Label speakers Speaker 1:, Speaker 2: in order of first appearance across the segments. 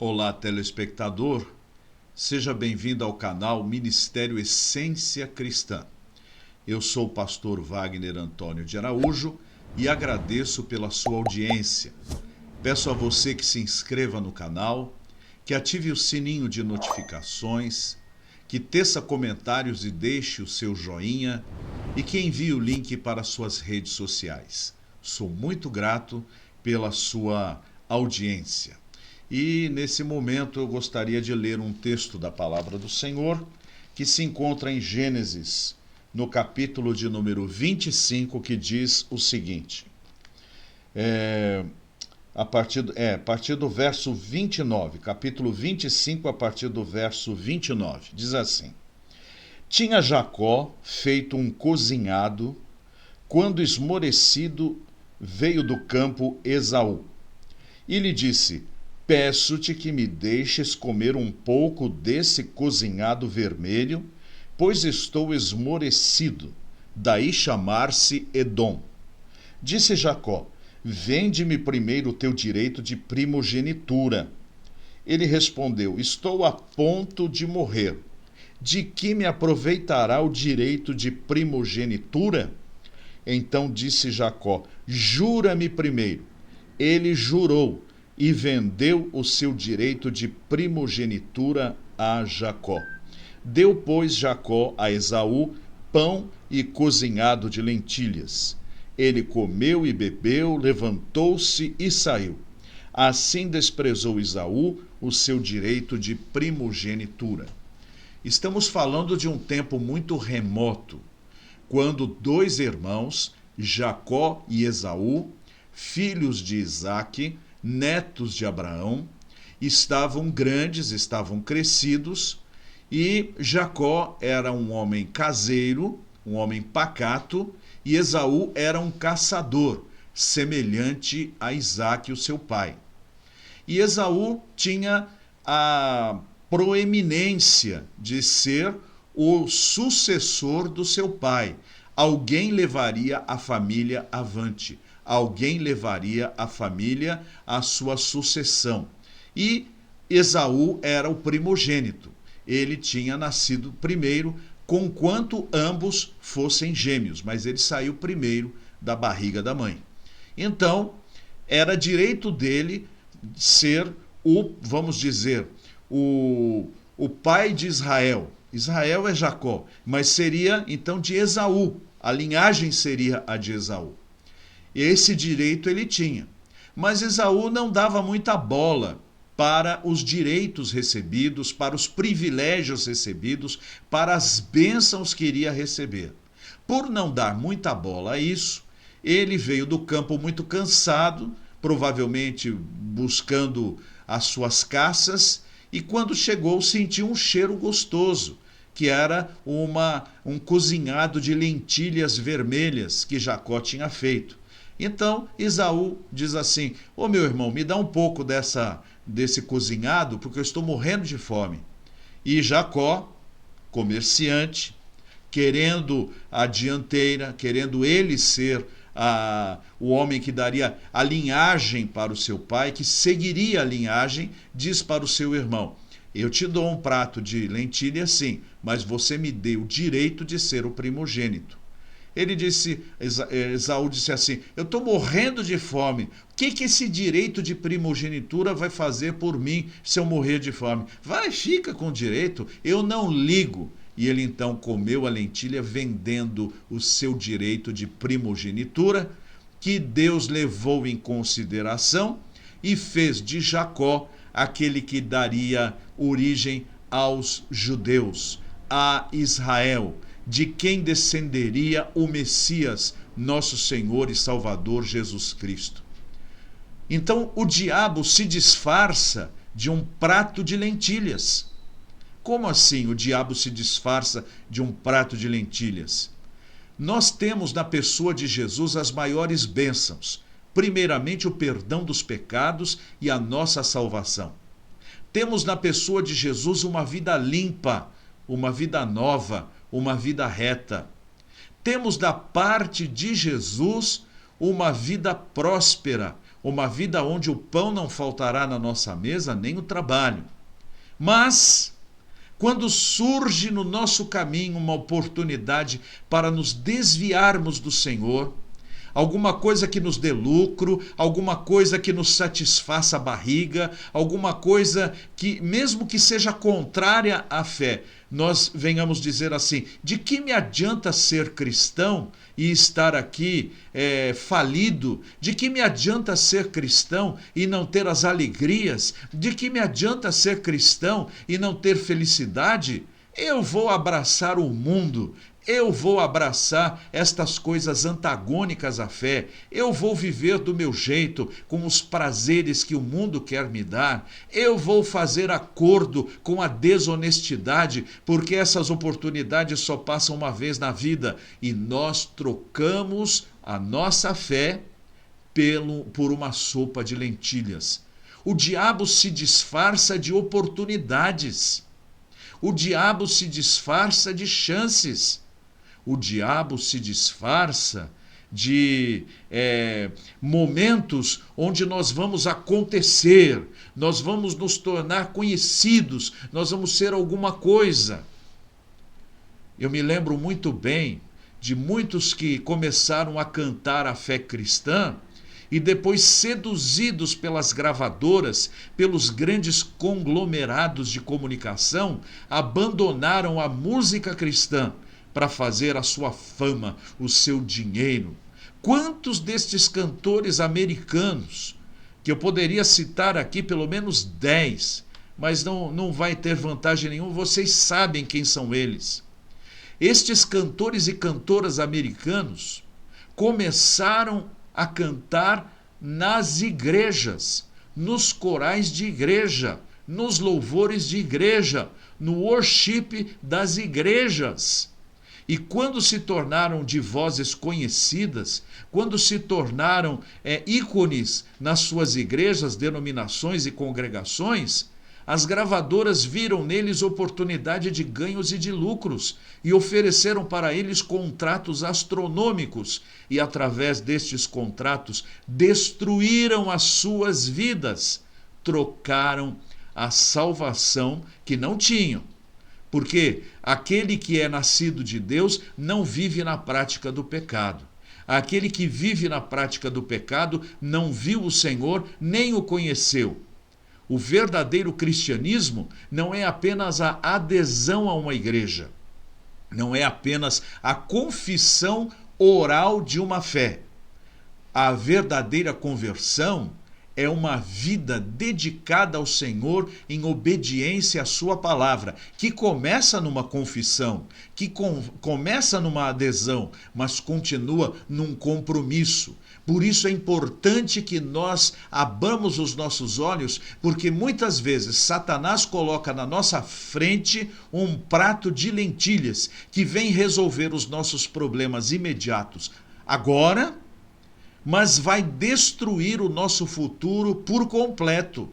Speaker 1: Olá, telespectador, seja bem-vindo ao canal Ministério Essência Cristã. Eu sou o pastor Wagner Antônio de Araújo e agradeço pela sua audiência. Peço a você que se inscreva no canal, que ative o sininho de notificações, que teça comentários e deixe o seu joinha e que envie o link para suas redes sociais. Sou muito grato pela sua audiência. E nesse momento eu gostaria de ler um texto da Palavra do Senhor que se encontra em Gênesis, no capítulo de número 25, que diz o seguinte, a partir do verso 29, capítulo 25, a partir do verso 29, diz assim: Tinha Jacó feito um cozinhado, quando esmorecido veio do campo Esaú, e lhe disse: Peço-te que me deixes comer um pouco desse cozinhado vermelho, pois estou esmorecido. Daí chamar-se Edom. Disse Jacó: Vende-me primeiro o teu direito de primogenitura. Ele respondeu: Estou a ponto de morrer. De que me aproveitará o direito de primogenitura? Então disse Jacó: Jura-me primeiro. Ele jurou e vendeu o seu direito de primogenitura a Jacó. Deu, pois, Jacó a Esaú pão e cozinhado de lentilhas. Ele comeu e bebeu, levantou-se e saiu. Assim desprezou Esaú o seu direito de primogenitura. Estamos falando de um tempo muito remoto, quando dois irmãos, Jacó e Esaú, filhos de Isaque, netos de Abraão, estavam grandes, estavam crescidos, e Jacó era um homem caseiro, um homem pacato, e Esaú era um caçador, semelhante a Isaque, o seu pai. E Esaú tinha a proeminência de ser o sucessor do seu pai. Alguém levaria a família avante. Alguém levaria a família à sua sucessão. E Esaú era o primogênito. Ele tinha nascido primeiro, conquanto ambos fossem gêmeos, mas ele saiu primeiro da barriga da mãe. Então, era direito dele ser vamos dizer, o pai de Israel. Israel é Jacó, mas seria então de Esaú. A linhagem seria a de Esaú. Esse direito ele tinha. Mas Esaú não dava muita bola para os direitos recebidos, para os privilégios recebidos, para as bênçãos que iria receber. Por não dar muita bola a isso, ele veio do campo muito cansado, provavelmente buscando as suas caças, e quando chegou sentiu um cheiro gostoso, que era um cozinhado de lentilhas vermelhas que Jacó tinha feito. Então Esaú diz assim: Ô meu irmão, me dá um pouco desse cozinhado, porque eu estou morrendo de fome. E Jacó, comerciante, querendo a dianteira, querendo ele ser o homem que daria a linhagem para o seu pai, que seguiria a linhagem, diz para o seu irmão: eu te dou um prato de lentilha, sim, mas você me deu o direito de ser o primogênito. Ele disse, Esaú disse assim: eu estou morrendo de fome. O que esse direito de primogenitura vai fazer por mim se eu morrer de fome? Vai, fica com o direito, eu não ligo. E ele então comeu a lentilha, vendendo o seu direito de primogenitura, que Deus levou em consideração e fez de Jacó aquele que daria origem aos judeus, a Israel, de quem descenderia o Messias, nosso Senhor e Salvador Jesus Cristo. Então o diabo se disfarça de um prato de lentilhas. Como assim o diabo se disfarça de um prato de lentilhas? Nós temos na pessoa de Jesus as maiores bênçãos. Primeiramente, o perdão dos pecados e a nossa salvação. Temos na pessoa de Jesus uma vida limpa, uma vida nova, uma vida reta. Temos da parte de Jesus uma vida próspera, uma vida onde o pão não faltará na nossa mesa, nem o trabalho. Mas, quando surge no nosso caminho uma oportunidade para nos desviarmos do Senhor, alguma coisa que nos dê lucro, alguma coisa que nos satisfaça a barriga, alguma coisa que, mesmo que seja contrária à fé, nós venhamos dizer assim: de que me adianta ser cristão e estar aqui falido? De que me adianta ser cristão e não ter as alegrias? De que me adianta ser cristão e não ter felicidade? Eu vou abraçar o mundo, eu vou abraçar estas coisas antagônicas à fé, eu vou viver do meu jeito, com os prazeres que o mundo quer me dar, eu vou fazer acordo com a desonestidade, porque essas oportunidades só passam uma vez na vida, e nós trocamos a nossa fé por uma sopa de lentilhas. O diabo se disfarça de oportunidades. O diabo se disfarça de chances. O diabo se disfarça de momentos onde nós vamos acontecer, nós vamos nos tornar conhecidos, nós vamos ser alguma coisa. Eu me lembro muito bem de muitos que começaram a cantar a fé cristã e depois, seduzidos pelas gravadoras, pelos grandes conglomerados de comunicação, abandonaram a música cristã para fazer a sua fama, o seu dinheiro. Quantos destes cantores americanos, que eu poderia citar aqui pelo menos 10, mas não vai ter vantagem nenhuma, vocês sabem quem são eles. Estes cantores e cantoras americanos começaram a cantar nas igrejas, nos corais de igreja, nos louvores de igreja, no worship das igrejas. E quando se tornaram de vozes conhecidas, quando se tornaram ícones nas suas igrejas, denominações e congregações, as gravadoras viram neles oportunidade de ganhos e de lucros e ofereceram para eles contratos astronômicos. E através destes contratos destruíram as suas vidas, trocaram a salvação que não tinham. Porque aquele que é nascido de Deus não vive na prática do pecado. Aquele que vive na prática do pecado não viu o Senhor nem o conheceu. O verdadeiro cristianismo não é apenas a adesão a uma igreja, não é apenas a confissão oral de uma fé. A verdadeira conversão é uma vida dedicada ao Senhor em obediência à sua palavra, que começa numa confissão, que começa numa adesão, mas continua num compromisso. Por isso é importante que nós abramos os nossos olhos, porque muitas vezes Satanás coloca na nossa frente um prato de lentilhas que vem resolver os nossos problemas imediatos agora, mas vai destruir o nosso futuro por completo.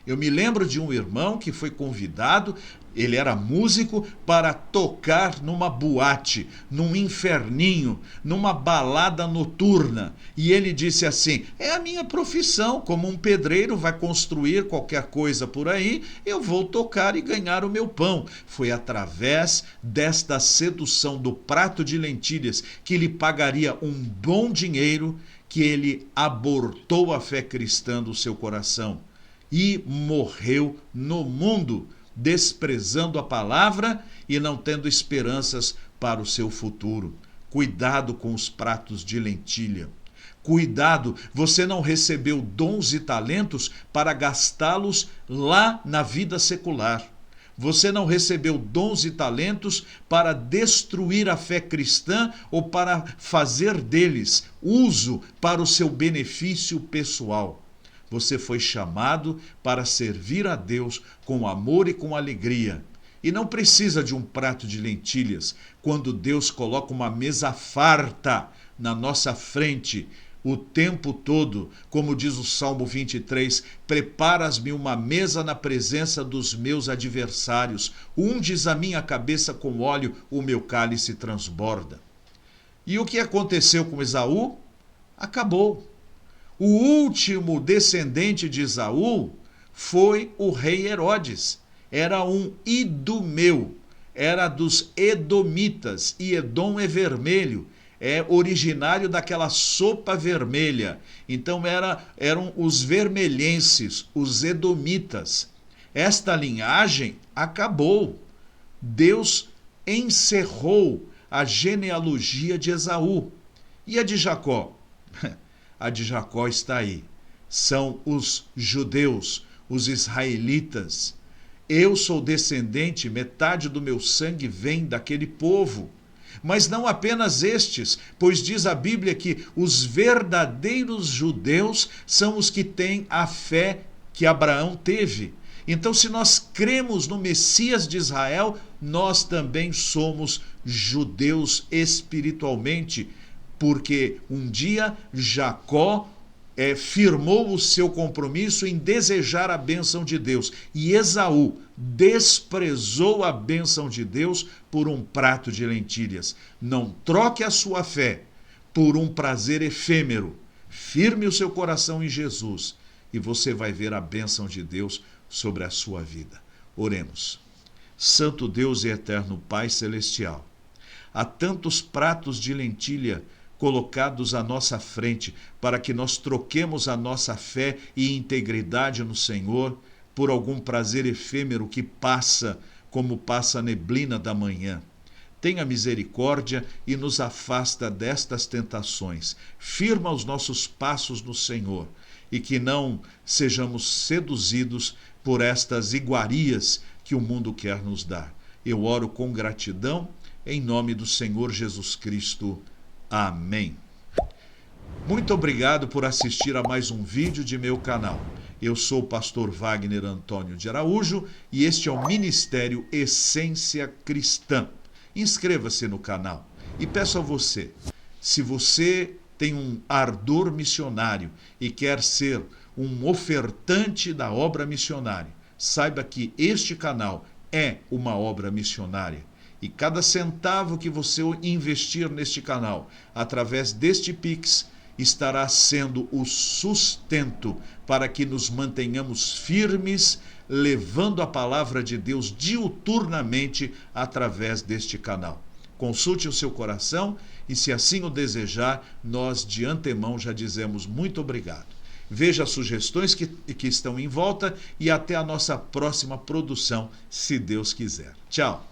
Speaker 1: Eu me lembro de um irmão que foi convidado, ele era músico, para tocar numa boate, num inferninho, numa balada noturna. E ele disse assim: é a minha profissão, como um pedreiro vai construir qualquer coisa por aí, eu vou tocar e ganhar o meu pão. Foi através desta sedução do prato de lentilhas, que lhe pagaria um bom dinheiro, que ele abortou a fé cristã do seu coração e morreu no mundo, desprezando a palavra e não tendo esperanças para o seu futuro. Cuidado com os pratos de lentilha. Cuidado, você não recebeu dons e talentos para gastá-los lá na vida secular. Você não recebeu dons e talentos para destruir a fé cristã ou para fazer deles uso para o seu benefício pessoal. Você foi chamado para servir a Deus com amor e com alegria. E não precisa de um prato de lentilhas quando Deus coloca uma mesa farta na nossa frente o tempo todo. Como diz o Salmo 23, preparas-me uma mesa na presença dos meus adversários, unges a minha cabeça com óleo, o meu cálice transborda. E o que aconteceu com Esaú? Acabou. O último descendente de Esaú foi o rei Herodes. Era um idumeu, era dos edomitas, e Edom é vermelho, é originário daquela sopa vermelha. Então eram os vermelhenses, os edomitas. Esta linhagem acabou. Deus encerrou a genealogia de Esaú. E a de Jacó? A de Jacó está aí. São os judeus, os israelitas. Eu sou descendente, metade do meu sangue vem daquele povo. Mas não apenas estes, pois diz a Bíblia que os verdadeiros judeus são os que têm a fé que Abraão teve. Então, se nós cremos no Messias de Israel, nós também somos judeus espiritualmente, porque um dia Jacó firmou o seu compromisso em desejar a bênção de Deus, e Esaú desprezou a bênção de Deus por um prato de lentilhas. Não troque a sua fé por um prazer efêmero. Firme o seu coração em Jesus e você vai ver a bênção de Deus sobre a sua vida. Oremos. Santo Deus e eterno Pai celestial, há tantos pratos de lentilha colocados à nossa frente para que nós troquemos a nossa fé e integridade no Senhor por algum prazer efêmero que passa como passa a neblina da manhã. Tenha misericórdia e nos afasta destas tentações. Firma os nossos passos no Senhor e que não sejamos seduzidos por estas iguarias que o mundo quer nos dar. Eu oro com gratidão em nome do Senhor Jesus Cristo. Amém. Muito obrigado por assistir a mais um vídeo de meu canal. Eu sou o pastor Wagner Antônio de Araújo e este é o Ministério Essência Cristã. Inscreva-se no canal e peço a você, se você tem um ardor missionário e quer ser um ofertante da obra missionária, saiba que este canal é uma obra missionária. E cada centavo que você investir neste canal, através deste Pix, estará sendo o sustento para que nos mantenhamos firmes, levando a palavra de Deus diuturnamente através deste canal. Consulte o seu coração e, se assim o desejar, nós de antemão já dizemos muito obrigado. Veja as sugestões que estão em volta e até a nossa próxima produção, se Deus quiser. Tchau!